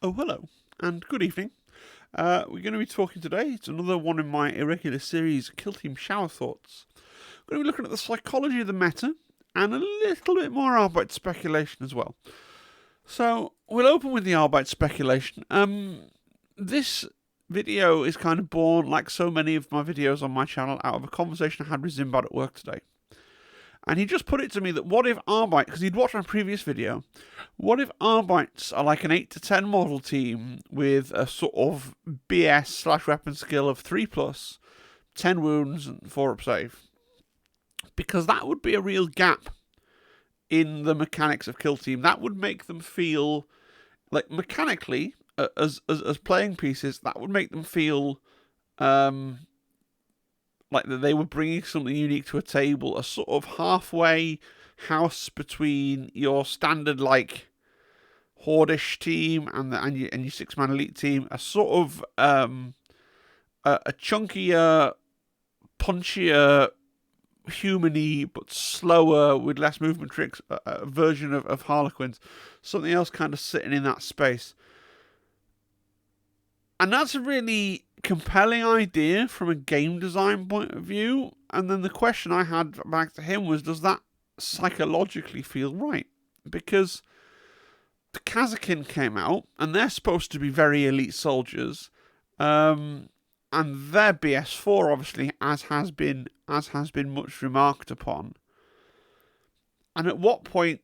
Oh, hello, and good evening. We're going to be talking today, it's another one in my irregular series, Kill Team Shower Thoughts. We're going to be looking at the psychology of the meta, and a little bit more Arbites Speculation as well. So, we'll open with the Arbites Speculation. This video is kind of born, like so many of my videos on my channel, out of a conversation I had with Zimbad at work today. And he just put it to me that what if Arbites, because he'd watched my previous video, what if Arbites are like an 8 to 10 model team with a sort of BS/weapon skill of 3+, 10 wounds and 4-up save? Because that would be a real gap in the mechanics of Kill Team. That would make them feel, like mechanically, as playing pieces, that would make them feel like that they were bringing something unique to a table, a sort of halfway house between your standard like Horde-ish team and your 6-man elite team, a sort of a chunkier, punchier, human-y but slower with less movement tricks version of Harlequins, something else kind of sitting in that space. And that's a really compelling idea from a game design point of view. And then the question I had back to him was, does that psychologically feel right? Because the Kazakin came out, and they're supposed to be very elite soldiers, and their BS4 obviously, as has been much remarked upon. And at what point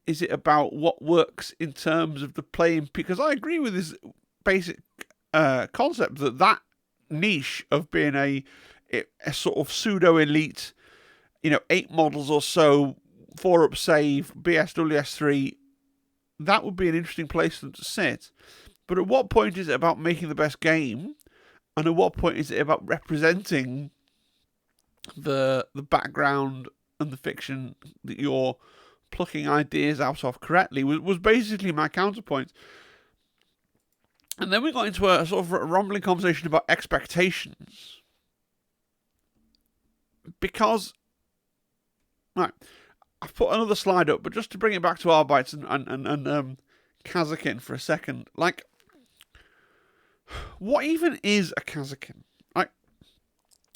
is it about what works in terms of the playing? Because I agree with his basic concept that niche of being a sort of pseudo elite, 8 models or so, 4-up save, BSWS3, that would be an interesting place for them to sit. But at what point is it about making the best game, and at what point is it about representing the background and the fiction that you're plucking ideas out of correctly, was basically my counterpoint. And then we got into a sort of rumbling conversation about expectations. Because, right, I've put another slide up, but just to bring it back to Arbites and Kazakin for a second, like, what even is a Kazakin? Like,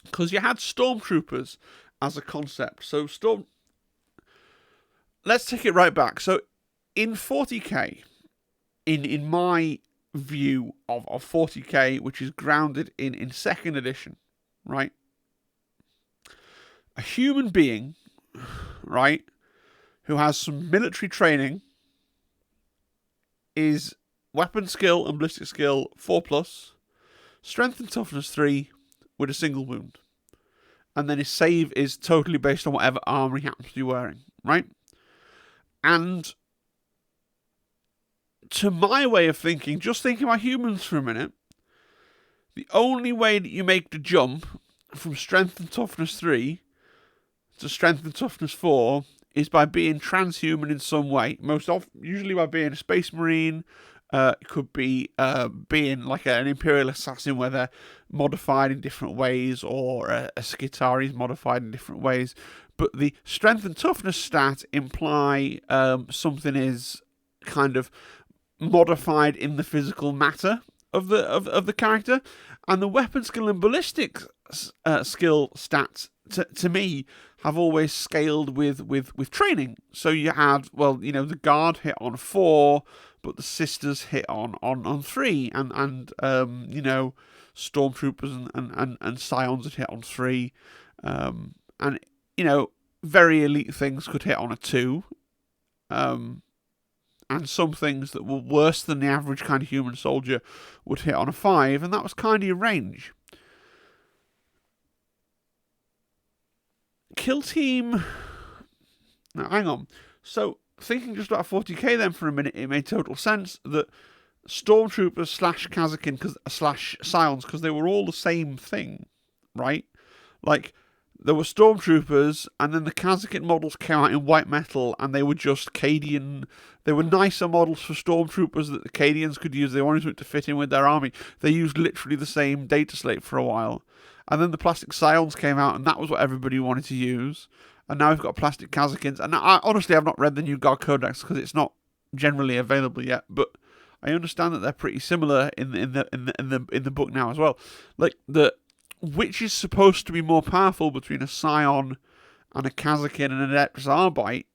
because you had Stormtroopers as a concept. So let's take it right back. So in 40k, in my view of 40k, which is grounded in 2nd edition, right? A human being, right, who has some military training, is weapon skill and ballistic skill 4+, strength and toughness 3 with a single wound. And then his save is totally based on whatever armor he happens to be wearing, right? And to my way of thinking, just thinking about humans for a minute, the only way that you make the jump from strength and toughness 3 to strength and toughness 4 is by being transhuman in some way. Most often, usually by being a space marine. It could be being like an Imperial assassin where they're modified in different ways, or a Skitarii is modified in different ways. But the strength and toughness stat imply something is kind of modified in the physical matter of the character, and the weapon skill and ballistic skill stats to me have always scaled with training. So you had, the guard hit on 4, but the sisters hit on 3, and stormtroopers and scions had hit on 3, and very elite things could hit on a 2, and some things that were worse than the average kind of human soldier would hit on a 5, and that was kind of your range. Kill Team. Now, hang on. So, thinking just about 40k then for a minute, it made total sense that Stormtroopers / Kazakin / Scions, because they were all the same thing, right? Like, there were Stormtroopers, and then the Kazakin models came out in white metal, and they were just Cadian. They were nicer models for Stormtroopers that the Cadians could use. They wanted it to fit in with their army. They used literally the same data slate for a while. And then the plastic Scions came out, and that was what everybody wanted to use. And now we've got plastic Kazakins. And I honestly have not read the new God Codex, because it's not generally available yet, but I understand that they're pretty similar in the book now as well. Like, which is supposed to be more powerful between a Scion and a Kazakin and an Adeptus Arbite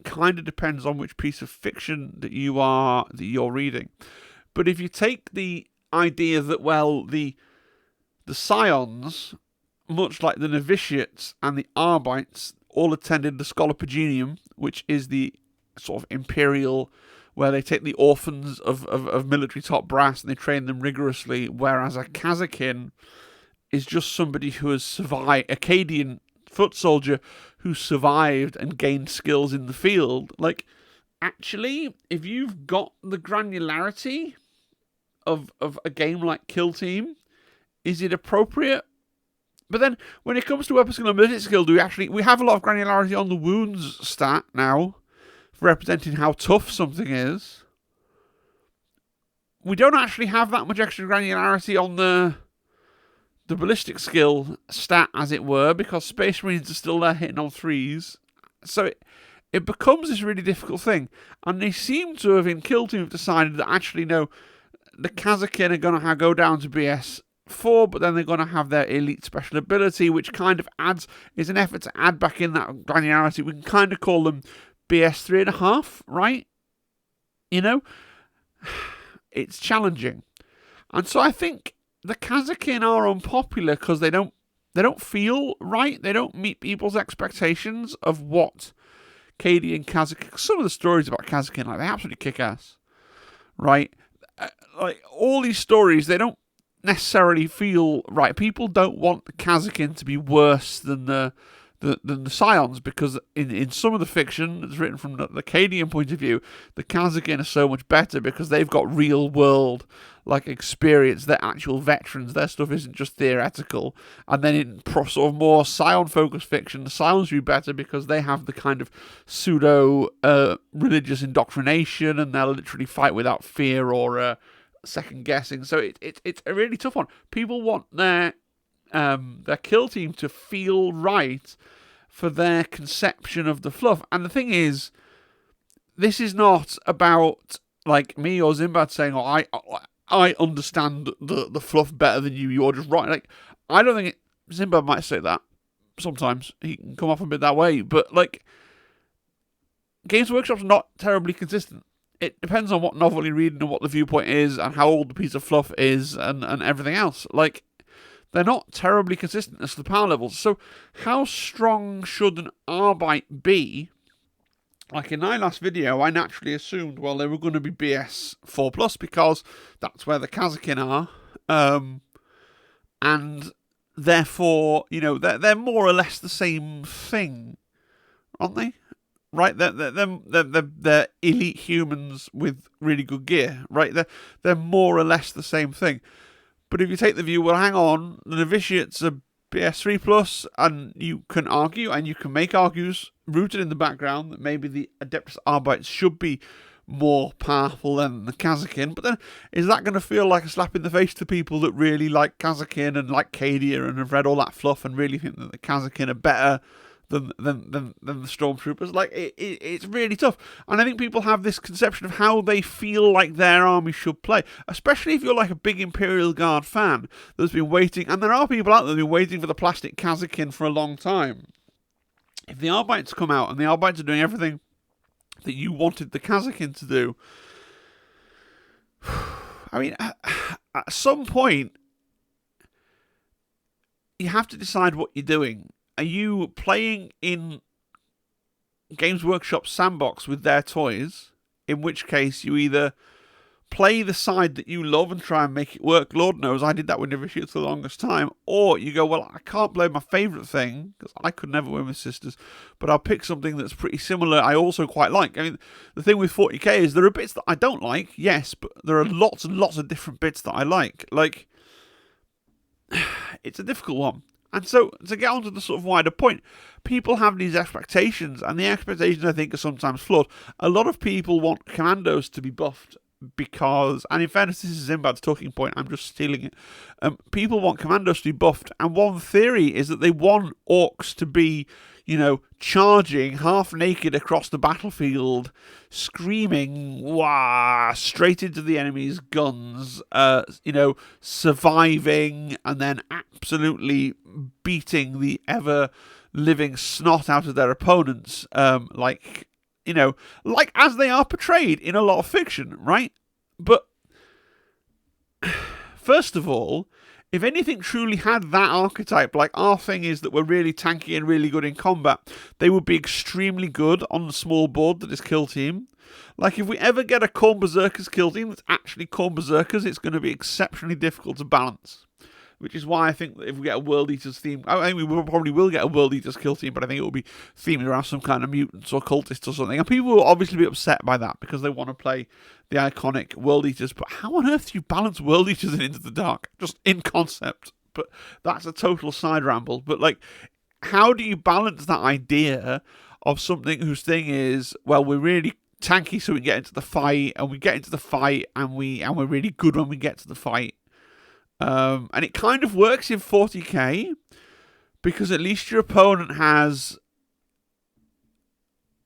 kind of depends on which piece of fiction that you're reading. But if you take the idea that, well, the Scions, much like the Novitiates and the Arbites, all attended the Scholopaginium, which is the sort of imperial, where they take the orphans of military top brass and they train them rigorously, whereas a Kazakin is just somebody who has survived, Akkadian foot soldier who survived and gained skills in the field. Like, actually, if you've got the granularity of a game like Kill Team, is it appropriate? But then, when it comes to weapon skill and military skill, we have a lot of granularity on the wounds stat now, for representing how tough something is. We don't actually have that much extra granularity on the ballistic skill stat, as it were, because Space Marines are still there hitting on 3s. So it becomes this really difficult thing. And they seem to have, in Kill Team, decided that actually, no, the Kazakin are going to go down to BS4, but then they're going to have their elite special ability, which kind of is an effort to add back in that granularity. We can kind of call them BS 3.5, right? You know? It's challenging. And so I think the Kazakin are unpopular because they don't feel right. They don't meet people's expectations of what Akkadian Kazakin. Some of the stories about Kazakin, like, they absolutely kick ass, right? Like, all these stories, they don't necessarily feel right. People don't want the Kazakin to be worse than the Scions, because in some of the fiction that's written from the Akkadian point of view, the Kazakin are so much better because they've got real world experience. They're actual veterans. Their stuff isn't just theoretical. And then in sort of more Scion focused fiction, the Scions do better because they have the kind of pseudo religious indoctrination, and they'll literally fight without fear or second guessing. So it's a really tough one. People want their Kill Team to feel right for their conception of the fluff. And the thing is, this is not about like me or Zimbad saying, "Oh, I understand the fluff better than you. You're just right." Like, I don't think Zimbad might say that. Sometimes he can come off a bit that way, but like, Games Workshop's not terribly consistent. It depends on what novel you're reading and what the viewpoint is and how old the piece of fluff is and everything else. Like, they're not terribly consistent as to the power levels. So how strong should an Arbite be? Like, in my last video, I naturally assumed, well, they were going to be BS 4+, because that's where the Kazakin are. And therefore, you know, they're more or less the same thing, aren't they? Right? They're elite humans with really good gear, right? They're more or less the same thing. But if you take the view, well, hang on, the Novitiates are BS3+, and you can argue, and you can make argues rooted in the background that maybe the Adeptus Arbites should be more powerful than the Kazakin. But then, is that going to feel like a slap in the face to people that really like Kazakin and like Cadia and have read all that fluff and really think that the Kazakin are better than the Stormtroopers? Like, it's really tough. And I think people have this conception of how they feel like their army should play, especially if you're like a big Imperial Guard fan that's been waiting, and there are people out there that have been waiting for the plastic Kazakin for a long time. If the Arbites come out and the Arbites are doing everything that you wanted the Kazakin to do, I mean, at some point you have to decide what you're doing. Are you playing in Games Workshop sandbox with their toys, in which case you either play the side that you love and try and make it work? Lord knows I did that with Novitiates for the longest time. Or you go, well, I can't play my favourite thing, because I could never win with Sisters, but I'll pick something that's pretty similar I also quite like. I mean, the thing with 40k is there are bits that I don't like, yes, but there are lots and lots of different bits that I like. Like, it's a difficult one. And so, to get on to the sort of wider point, people have these expectations, and the expectations, I think, are sometimes flawed. A lot of people want commandos to be buffed because, and in fairness, this is Zimbad's talking point, I'm just stealing it. People want commandos to be buffed, and one theory is that they want orcs to be, charging half naked across the battlefield, screaming, wah, straight into the enemy's guns, surviving, and then absolutely beating the ever-living snot out of their opponents, like as they are portrayed in a lot of fiction, right? But first of all, if anything truly had that archetype, like our thing is that we're really tanky and really good in combat, they would be extremely good on the small board that is Kill Team. Like, if we ever get a Khorne Berserkers Kill Team that's actually Khorne Berserkers, it's going to be exceptionally difficult to balance. Which is why I think that if we get a World Eaters theme, I think we probably will get a World Eaters Kill Team, but I think it will be themed around some kind of mutants or cultists or something. And people will obviously be upset by that because they want to play the iconic World Eaters. But how on earth do you balance World Eaters in Into the Dark? Just in concept. But that's a total side ramble. But, like, how do you balance that idea of something whose thing is, well, we're really tanky so we get into the fight, and we get into the fight, and we're really good when we get to the fight. And it kind of works in 40k because at least your opponent has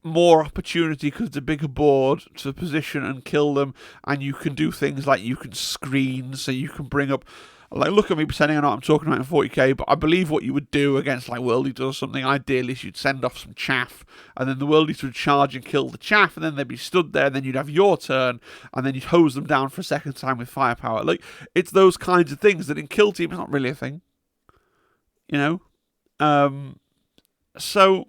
more opportunity because it's a bigger board to position and kill them, and you can do things like you can screen, so you can bring up, like, look at me pretending I know what I'm talking about in 40k, but I believe what you would do against, like, World Eaters or something, ideally, is you'd send off some chaff, and then the World Eaters would charge and kill the chaff, and then they'd be stood there, and then you'd have your turn, and then you'd hose them down for a second time with firepower. Like, it's those kinds of things that in Kill Team is not really a thing. So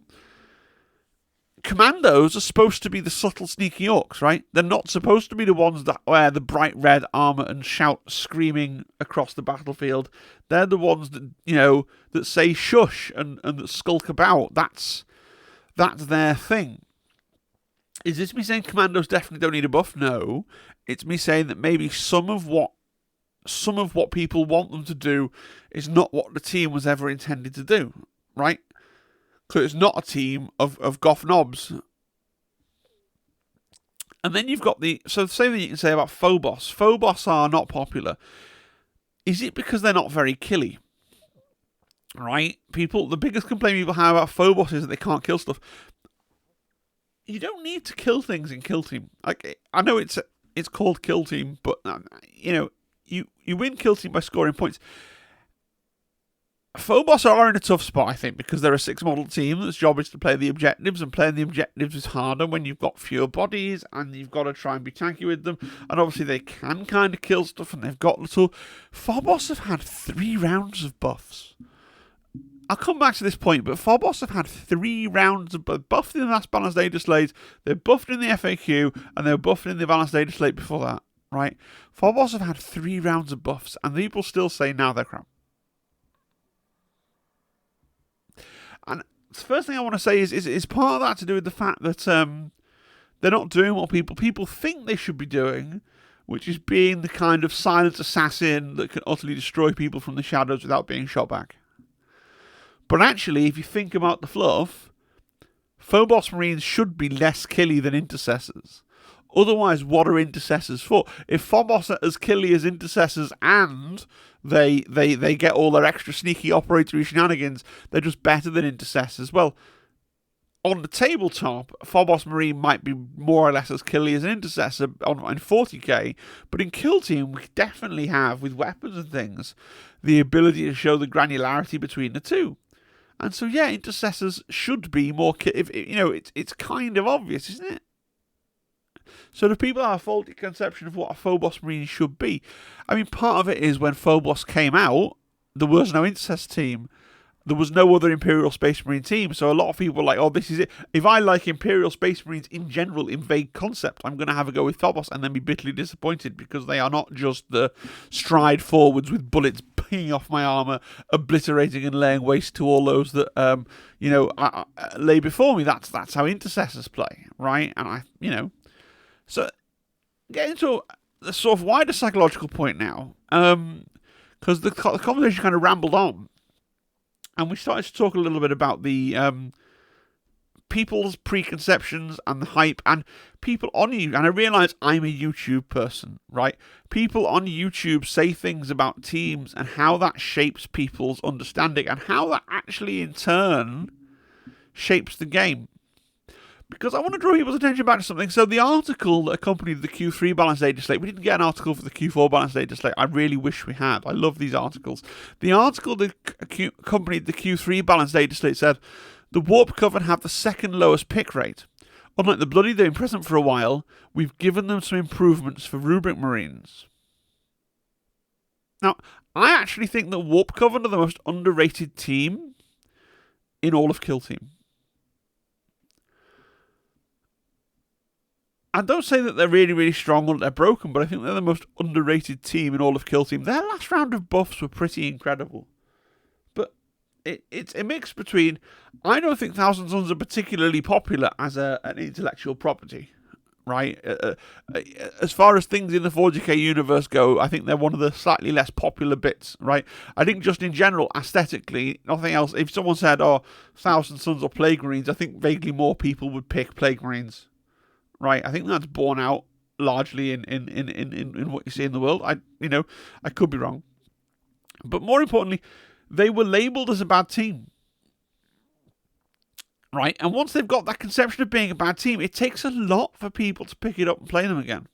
Commandos are supposed to be the subtle, sneaky orcs, right? They're not supposed to be the ones that wear the bright red armor and shout, screaming across the battlefield. They're the ones that, that say shush and that skulk about. That's their thing. Is this me saying Commandos definitely don't need a buff? No. It's me saying that maybe some of what people want them to do is not what the team was ever intended to do, right? So it's not a team of goth knobs. And then you've got so the same thing you can say about Phobos. Phobos are not popular. Is it because they're not very killy? Right? The biggest complaint people have about Phobos is that they can't kill stuff. You don't need to kill things in Kill Team. Like, I know it's called Kill Team, but you win Kill Team by scoring points. Phobos are in a tough spot, I think, because they're a 6-model team that's job is to play the objectives, and playing the objectives is harder when you've got fewer bodies, and you've got to try and be tanky with them, and obviously they can kind of kill stuff, and they've got little... Phobos have had 3 rounds of buffs. I'll come back to this point, but Phobos have had 3 rounds of buffed in the last Balanced Data Slate, they're buffed in the FAQ, and they were buffed in the Balanced Data Slate before that, right? Phobos have had 3 rounds of buffs, and people still say now they're crap. And the first thing I want to say is part of that to do with the fact that they're not doing what people think they should be doing, which is being the kind of silent assassin that can utterly destroy people from the shadows without being shot back. But actually, if you think about the fluff, Phobos Marines should be less killy than intercessors. Otherwise, what are intercessors for? If Phobos are as killy as intercessors and they get all their extra sneaky operatory shenanigans, they're just better than intercessors. Well, on the tabletop, Phobos Marine might be more or less as killy as an intercessor in 40k, but in Kill Team, we definitely have, with weapons and things, the ability to show the granularity between the two. And so, yeah, intercessors should be more... it's kind of obvious, isn't it? So the people have a faulty conception of what a Phobos Marine should be. I mean, part of it is when Phobos came out, there was no Intercessor team. There was no other Imperial Space Marine team. So a lot of people were like, oh, this is it. If I like Imperial Space Marines in general, in vague concept, I'm going to have a go with Phobos and then be bitterly disappointed because they are not just the stride forwards with bullets pinging off my armour, obliterating and laying waste to all those that, lay before me. That's how Intercessors play, right? And So, getting to the sort of wider psychological point now, because the conversation kind of rambled on, and we started to talk a little bit about the people's preconceptions and the hype, and people on YouTube, and I realise I'm a YouTube person, right? People on YouTube say things about teams and how that shapes people's understanding, and how that actually in turn shapes the game. Because I want to draw people's attention back to something. So the article that accompanied the Q3 Balanced Data Slate, we didn't get an article for the Q4 Balanced Data Slate. I really wish we had. I love these articles. The article that accompanied the Q3 Balanced Data Slate said, the Warp Coven have the second lowest pick rate. Unlike the Bloody, they've been present for a while. We've given them some improvements for Rubric Marines. Now, I actually think that Warp Coven are the most underrated team in all of Kill Team. I don't say that they're really, really strong or that they're broken, but I think they're the most underrated team in all of Kill Team. Their last round of buffs were pretty incredible. But it's a mix between... I don't think Thousand Suns are particularly popular as an intellectual property, right? As far as things in the 40k universe go, I think they're one of the slightly less popular bits, right? I think just in general, aesthetically, nothing else. If someone said, oh, Thousand Suns or Plague Marines, I think vaguely more people would pick Plague Marines. Right, I think that's borne out largely in what you see in the world. I could be wrong, but more importantly, they were labelled as a bad team. Right, and once they've got that conception of being a bad team, it takes a lot for people to pick it up and play them again.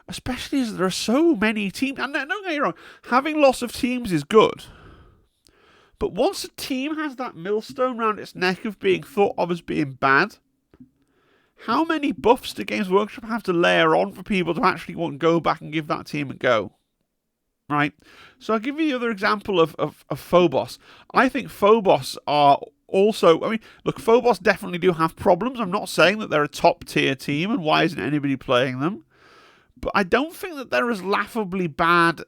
Especially as there are so many teams. And don't get me wrong, having lots of teams is good. But once a team has that millstone around its neck of being thought of as being bad, how many buffs do Games Workshop have to layer on for people to actually want to go back and give that team a go? Right? So I'll give you the other example of Phobos. I think Phobos are also... I mean, look, Phobos definitely do have problems. I'm not saying that they're a top-tier team, and why isn't anybody playing them? But I don't think that they're as laughably bad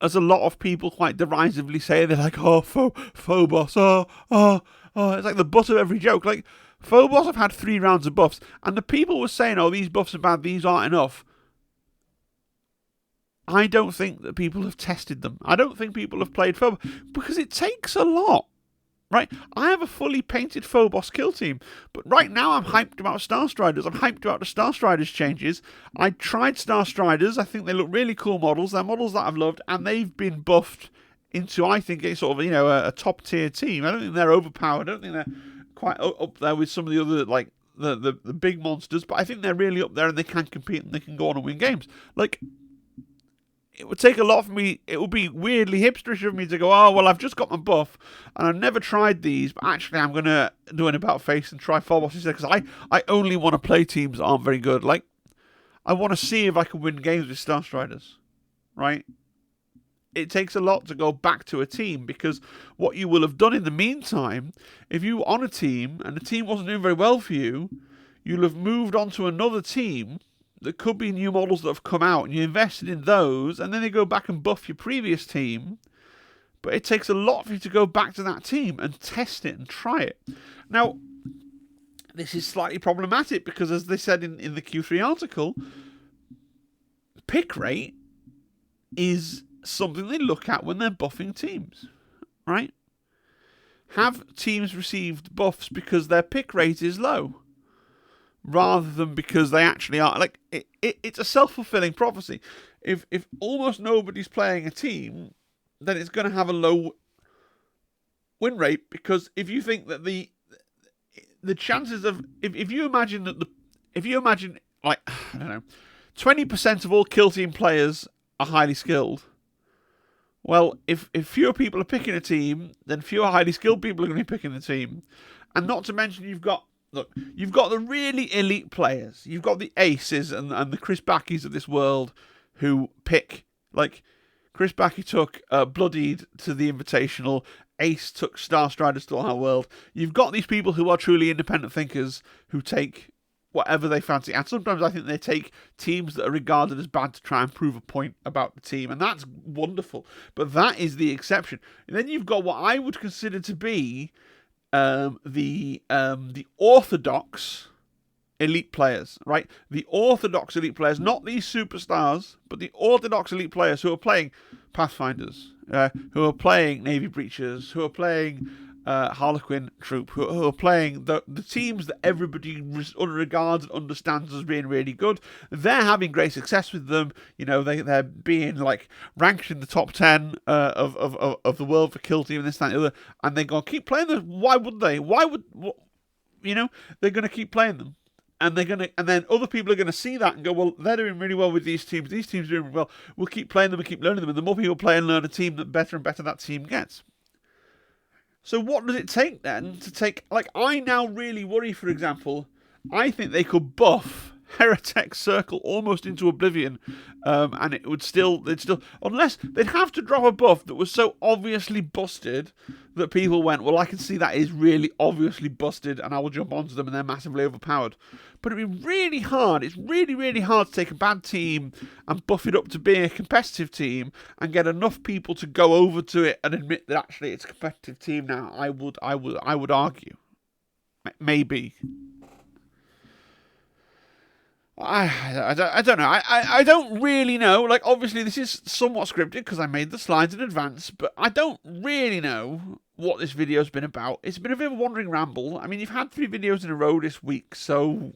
as a lot of people quite derisively say. They're like, oh, Phobos, oh. It's like the butt of every joke. Like, Phobos have had 3 rounds of buffs, and the people were saying, oh, these buffs are bad, these aren't enough. I don't think that people have tested them. I don't think people have played Phobos, because it takes a lot, right? I have a fully painted Phobos kill team, but right now I'm hyped about Star Striders. I'm hyped about the Star Striders changes. I tried Star Striders. I think they look really cool models. They're models that I've loved, and they've been buffed into, I think, a sort of, a top-tier team. I don't think they're overpowered. I don't think they're quite up there with some of the other, like, the big monsters, but I think they're really up there and they can compete and they can go on and win games. Like, it would take a lot for me. It would be weirdly hipsterish of me to go, oh, well, I've just got my buff and I've never tried these, but actually I'm going to do an about face and try Phobos instead, because I only want to play teams that aren't very good. Like, I want to see if I can win games with Star Striders, right? It takes a lot to go back to a team, because what you will have done in the meantime, if you were on a team and the team wasn't doing very well for you, you'll have moved on to another team that could be new models that have come out, and you invested in those, and then they go back and buff your previous team. But it takes a lot for you to go back to that team and test it and try it. Now, this is slightly problematic because, as they said in the Q3 article, pick rate is something they look at when they're buffing teams, right? Have teams received buffs because their pick rate is low, rather than because they actually are? Like, it's a self-fulfilling prophecy. If almost nobody's playing a team, then it's going to have a low win rate, because if you think that the chances of, if you imagine like, I don't know, 20% of all kill team players are highly skilled. Well, if fewer people are picking a team, then fewer highly skilled people are going to be picking the team. And not to mention, you've got the really elite players. You've got the aces and the Chris Backys of this world who pick. Like, Chris Backy took Bloodied to the Invitational. Ace took Star Striders to our world. You've got these people who are truly independent thinkers who take whatever they fancy. And sometimes I think they take teams that are regarded as bad to try and prove a point about the team. And that's wonderful. But that is the exception. And then you've got what I would consider to be the orthodox elite players, right? The orthodox elite players, not these superstars, but the orthodox elite players who are playing Pathfinders, who are playing Navy Breachers, who are playing Harlequin troupe who are playing the teams that everybody regards and understands as being really good. They're having great success with them. They're being like ranked in the top 10 of the world for kill team and this, that, and the other. And they're going to keep playing them. Why would they? They're going to keep playing them. And then other people are going to see that and go, well, they're doing really well with these teams. These teams are doing really well. We'll keep playing them and keep learning them. And the more people play and learn a team, the better and better that team gets. So what does it take then to take... Like, I now really worry, for example, I think they could buff Heretic Circle almost into oblivion, and they'd still... Unless they'd have to drop a buff that was so obviously busted that people went, well, I can see that is really obviously busted, and I will jump onto them, and they're massively overpowered. But it'd be really hard. It's really, really hard to take a bad team and buff it up to being a competitive team and get enough people to go over to it and admit that actually it's a competitive team now. I would argue. Maybe. I don't know. I don't really know. Like, obviously, this is somewhat scripted because I made the slides in advance, but I don't really know what this video's been about. It's been a bit of a wandering ramble. I mean, you've had 3 videos in a row this week, so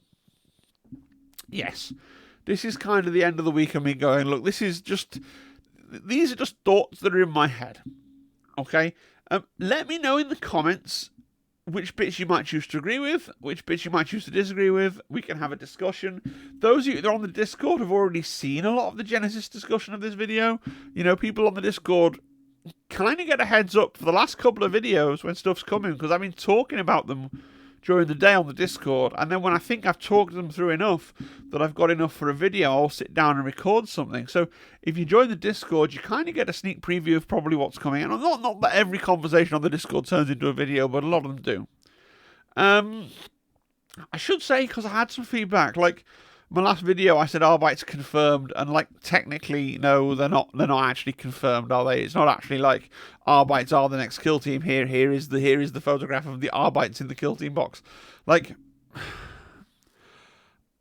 yes, this is kind of the end of the week of me going, look, these are just thoughts that are in my head. Okay? Let me know in the comments which bits you might choose to agree with, which bits you might choose to disagree with. We can have a discussion. Those of you that are on the Discord have already seen a lot of the Genesis discussion of this video. People on the Discord kind of get a heads up for the last couple of videos when stuff's coming, because I've been talking about them during the day on the Discord, and then when I think I've talked them through enough that I've got enough for a video, I'll sit down and record something. So if you join the Discord, you kind of get a sneak preview of probably what's coming. And not that every conversation on the Discord turns into a video, but a lot of them do. I should say, because I had some feedback, like my last video I said Arbites confirmed, and like technically no, they're not actually confirmed, are they? It's not actually like Arbites are the next kill team. Here is the photograph of the Arbites in the kill team box. Like,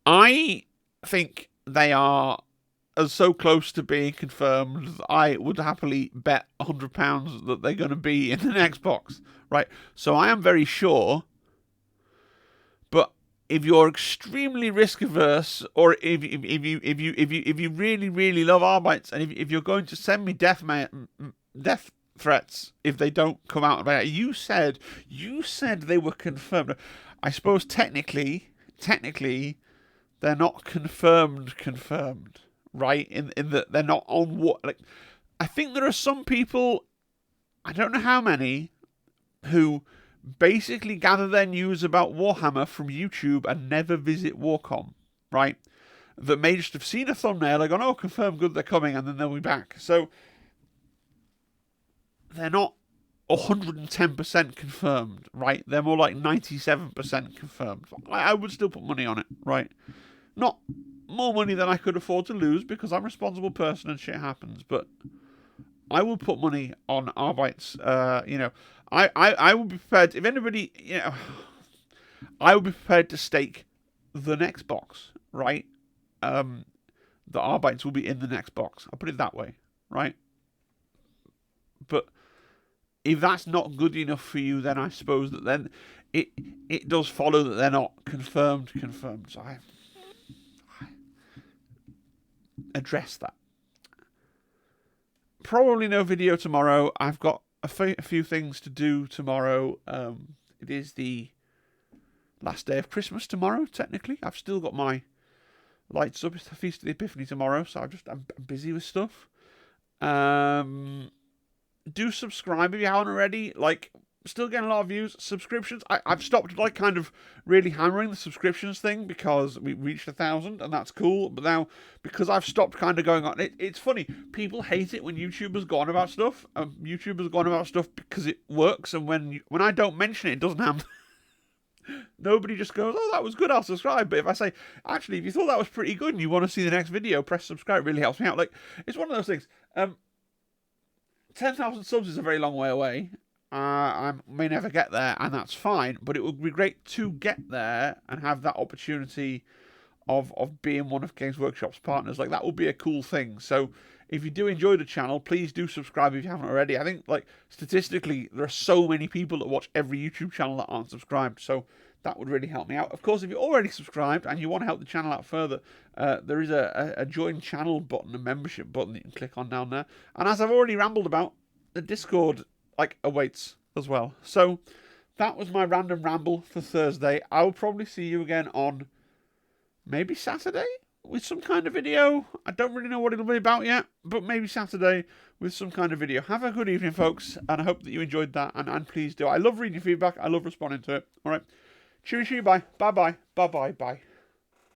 I think they are so close to being confirmed, I would happily bet £100 that they're going to be in the next box, right? So I am very sure. But if you're extremely risk averse, or if you really, really love Arbites, and if you're going to send me death threats if they don't come out about it, you said they were confirmed. I suppose technically they're not confirmed, right? In that they're not on what, like, I think there are some people, I don't know how many, who basically gather their news about Warhammer from YouTube and never visit Warcom, right? That may just have seen a thumbnail, like, oh, confirmed, good, they're coming, and then they'll be back. So they're not 110% confirmed, right? They're more like 97% confirmed. I would still put money on it, right? Not more money than I could afford to lose, because I'm a responsible person and shit happens, but I will put money on Arbites. I would be prepared, if anybody, I would be prepared to stake the next box, right? The Arbites will be in the next box. I'll put it that way, right? But if that's not good enough for you, then I suppose that then it does follow that they're not confirmed. So I address that. Probably no video tomorrow. I've got a few things to do tomorrow. It is the last day of Christmas tomorrow, technically. I've still got my lights up. It's the Feast of the Epiphany tomorrow, so I'm busy with stuff. Do subscribe if you haven't already. Like, still getting a lot of views. Subscriptions, I've stopped, like, kind of really hammering the subscriptions thing because we reached 1,000, and that's cool. But now, because I've stopped kind of going on, it's funny. People hate it when YouTubers go on about stuff. YouTubers go on about stuff because it works, and when I don't mention it, it doesn't happen. Nobody just goes, oh, that was good, I'll subscribe. But if I say, actually, if you thought that was pretty good and you want to see the next video, press subscribe. It really helps me out. Like, it's one of those things. 10,000 subs is a very long way away. I may never get there, and that's fine, but it would be great to get there and have that opportunity of being one of Games Workshop's partners. Like, that would be a cool thing. So if you do enjoy the channel, please do subscribe if you haven't already. I think, like, statistically, there are so many people that watch every YouTube channel that aren't subscribed, so that would really help me out. Of course, if you're already subscribed and you want to help the channel out further, there is a join channel button, a membership button that you can click on down there. And as I've already rambled about, the Discord, like, awaits as well. So that was my random ramble for Thursday. I will probably see you again on maybe Saturday with some kind of video. I don't really know what it'll be about yet, but maybe Saturday with some kind of video. Have a good evening, folks, and I hope that you enjoyed that, and please do. I love reading your feedback. I love responding to it. All right. Cheery, bye. Bye-bye. Bye-bye. Bye.